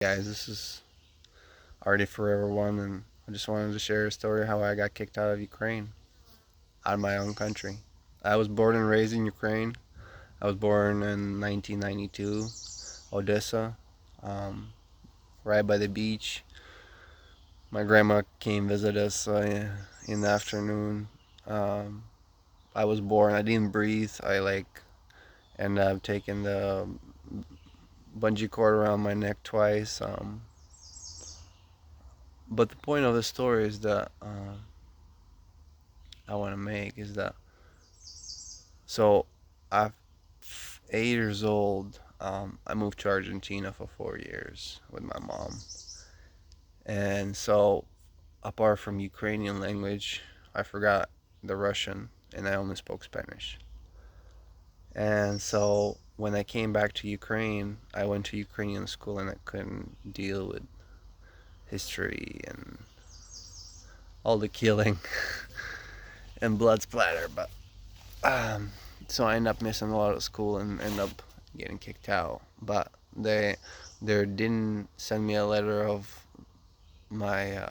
Guys, this is already Forever One, and I just wanted to share a story how I got kicked out of Ukraine, out of my own country. I was born and raised in Ukraine. I was born in 1992, Odessa, um, right by the beach. My grandma came visit us in the afternoon. Um, I was born. I didn't breathe. I ended up taking the bungee cord around my neck twice. But the point of the story is that I want to make is that so I'm 8 years old. I moved to Argentina for 4 years with my mom, and so apart from Ukrainian language, I forgot the Russian, and I only spoke Spanish. And so when I came back to Ukraine, I went to Ukrainian school, and I couldn't deal with history and all the killing and blood splatter. But um, so I ended up missing a lot of school and ended up getting kicked out. But they didn't send me a letter of my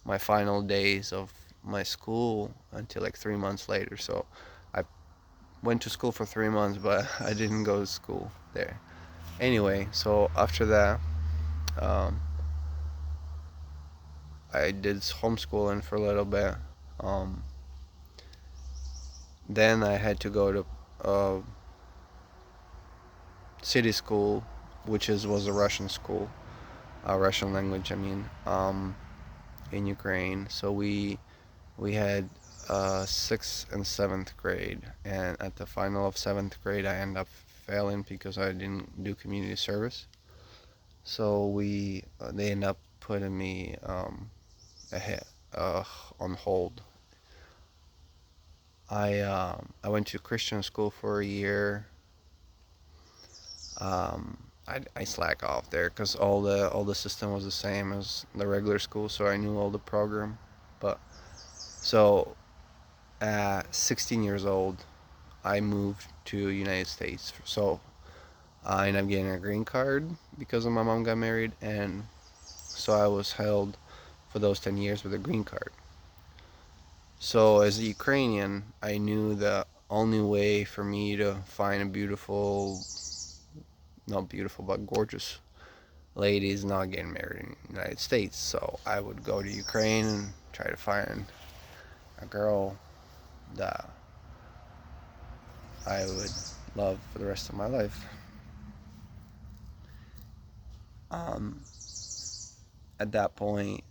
my final days of my school until like 3 months later. So I went to school for 3 months, but I didn't go to school there. Anyway, so after that, um, I did homeschooling for a little bit. Um, then I had to go to city school, which was a Russian school, Russian language. I mean, in Ukraine. So we had sixth and seventh grade, and at the final of seventh grade, I ended up failing because I didn't do community service. So we they ended up putting me ahead, on hold. I went to Christian school for a year. I slack off there because all the system was the same as the regular school, so I knew all the program. But so at 16 years old, I moved to United States. So I ended up getting a green card because of my mom got married, and so I was held for those 10 years with a green card. So as a Ukrainian, I knew the only way for me to find a beautiful, not beautiful, but gorgeous lady is not getting married in the United States. So I would go to Ukraine and try to find a girl that I would love for the rest of my life. Um, at that point,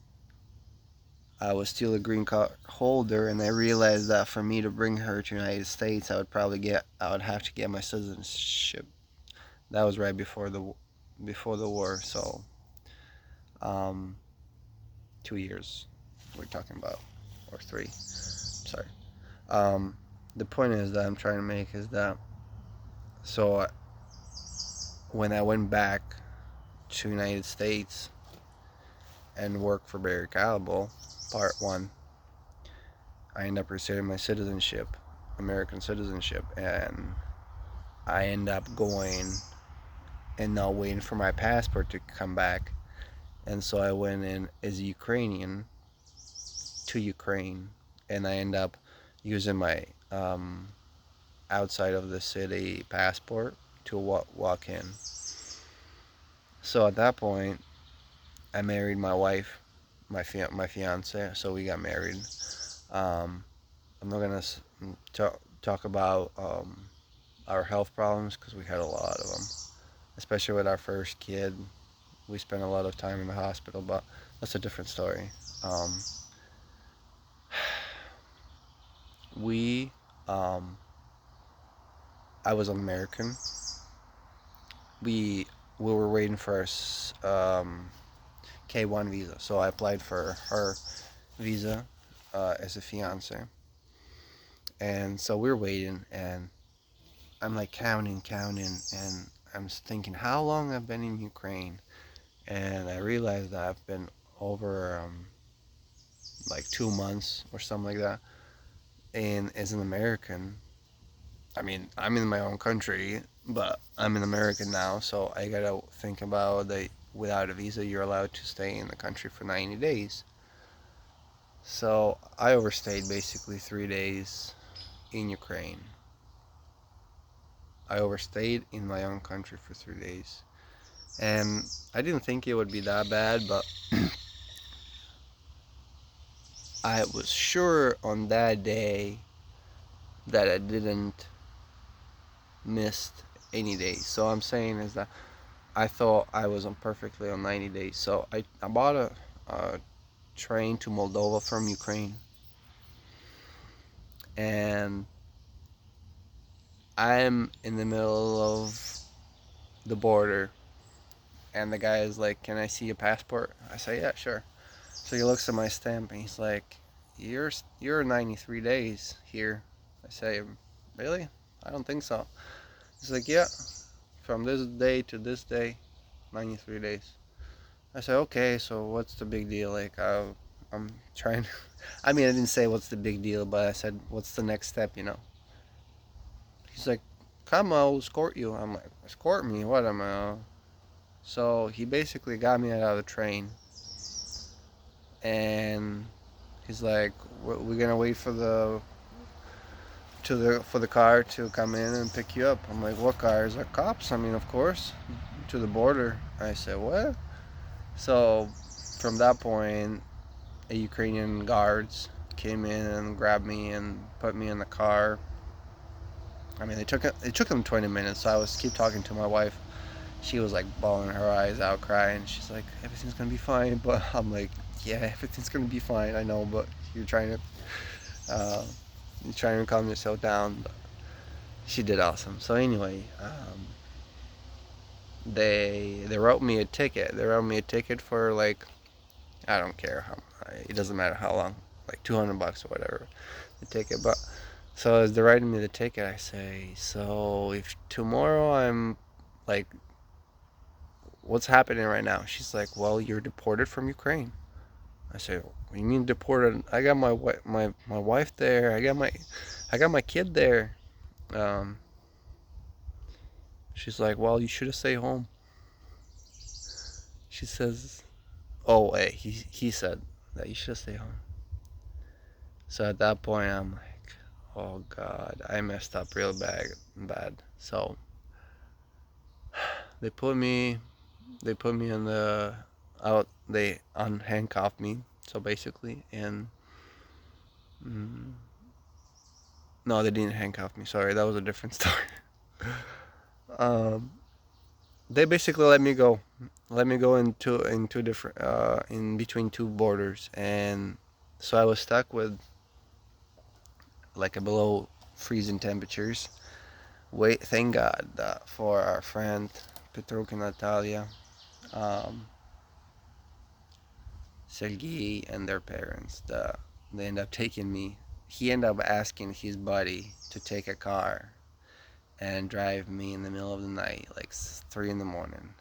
I was still a green card holder, and I realized that for me to bring her to the United States, I would have to get my citizenship. That was right before the war, so um, 2 years we're talking about, or three. Sorry. Um, the point is that I'm trying to make is that so when I went back to the United States and worked for Barry Calable, Part One, I ended up receiving my citizenship, American citizenship, and I end up going and not waiting for my passport to come back. And so I went in as a Ukrainian to Ukraine, and I end up using my outside of the city passport to walk in. So at that point, I married my wife, my fiance. So we got married. Um, I'm not gonna talk about our health problems because we had a lot of them, especially with our first kid. We spent a lot of time in the hospital, but that's a different story. Um, we, um, I was an American. We were waiting for our K1 visa, so I applied for her visa as a fiance, and so we were waiting, and I'm like counting, and I'm thinking how long I've been in Ukraine, and I realized that I've been over like 2 months or something like that. And as an American, I mean, I'm in my own country, but I'm an American now, so I gotta think about that without a visa, you're allowed to stay in the country for 90 days. So I overstayed basically 3 days in Ukraine. I overstayed in my own country for 3 days. And I didn't think it would be that bad, but I was sure on that day that I didn't miss any days. So I'm saying is that I thought I was on perfectly on 90 days. So I bought a train to Moldova from Ukraine, and I'm in the middle of the border, and the guy is like, "Can I see your passport?" I say, "Yeah, sure." So he looks at my stamp and he's like, "You're 93 days here." I say, "Really? I don't think so." He's like, "Yeah, from this day to this day, 93 days." I said, "Okay, so what's the big deal?" Like, I'm trying. I mean, I didn't say what's the big deal, but I said, "What's the next step?" He's like, "Come, I'll escort you." I'm like, "Escort me? What am I?" So he basically got me out of the train, and he's like, "We're gonna wait for the car to come in and pick you up." I'm like, "What car?" He's like, "Cops." I mean, of course, to the border. I said, "What?" So from that point, a Ukrainian guards came in and grabbed me and put me in the car. I mean, it took them 20 minutes. So I was keep talking to my wife. She was like bawling her eyes out, crying. She's like, "Everything's gonna be fine," but I'm like, "Yeah, everything's gonna be fine. I know, but you're trying to uh, calm yourself down." But she did awesome. So anyway, they wrote me a ticket. They wrote me a ticket for like, I don't care how, it doesn't matter how long, like $200 or whatever the ticket. But so as they're writing me the ticket, I say, "So if tomorrow I'm like, what's happening right now?" She's like, "Well, you're deported from Ukraine." I say, "What do you mean deported? I got my wife there. I got my kid there." Um, she's like, "Well, you should have stayed home." She says, "Oh, wait, he said that you should stay home." So at that point, I'm like, "Oh God, I messed up real bad." So they put me, in the out. They unhandcuffed me. So basically, and mm, no, they didn't handcuff me. Sorry, that was a different story. um, they basically let me go into different in between two borders, and so I was stuck with like a below freezing temperatures. Wait, thank God for our friend Petruk and Natalia, um, Sergei and their parents. They end up taking me. He ended up asking his buddy to take a car and drive me in the middle of the night, like 3 in the morning.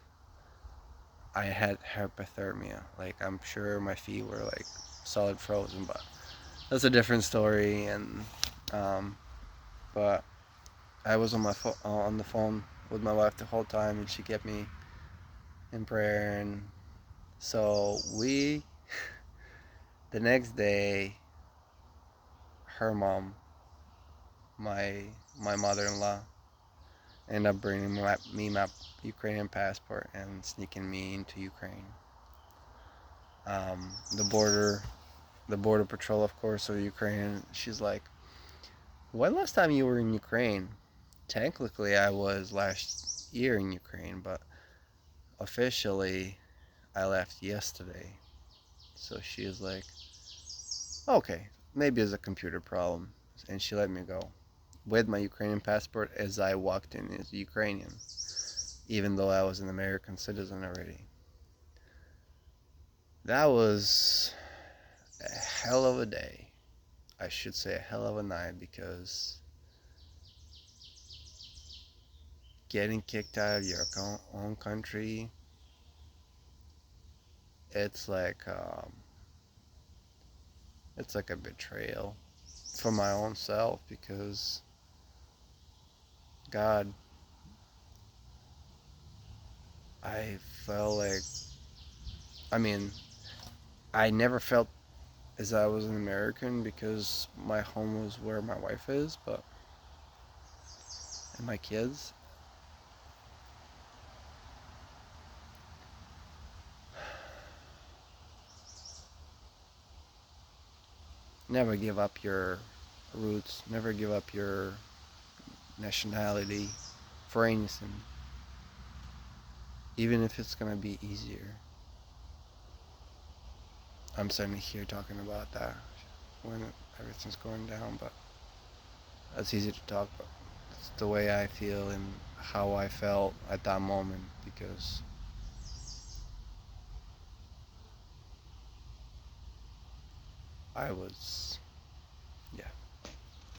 I had hypothermia. Like I'm sure my feet were like solid frozen, but that's a different story. And um, but I was on the phone with my wife the whole time, and she kept me in prayer. And so the next day, her mom, my mother-in-law, ended up bringing my Ukrainian passport and sneaking me into Ukraine. Um, the border, the border patrol, of course, of Ukraine. She's like, "When last time you were in Ukraine?" Technically, I was last year in Ukraine, but officially, I left yesterday. So she was like, "Okay, maybe it's a computer problem," and she let me go with my Ukrainian passport as I walked in as Ukrainian, even though I was an American citizen already. That was a hell of a day. I should say a hell of a night, because getting kicked out of your own country, it's like um, it's like a betrayal for my own self, because God, I felt like, I mean, I never felt as I was an American because my home was where my wife is, but and my kids. Never give up your roots. Never give up your nationality for anything, even if it's gonna be easier. I'm sitting here talking about that when everything's going down, but it's easy to talk about. It's the way I feel and how I felt at that moment because I was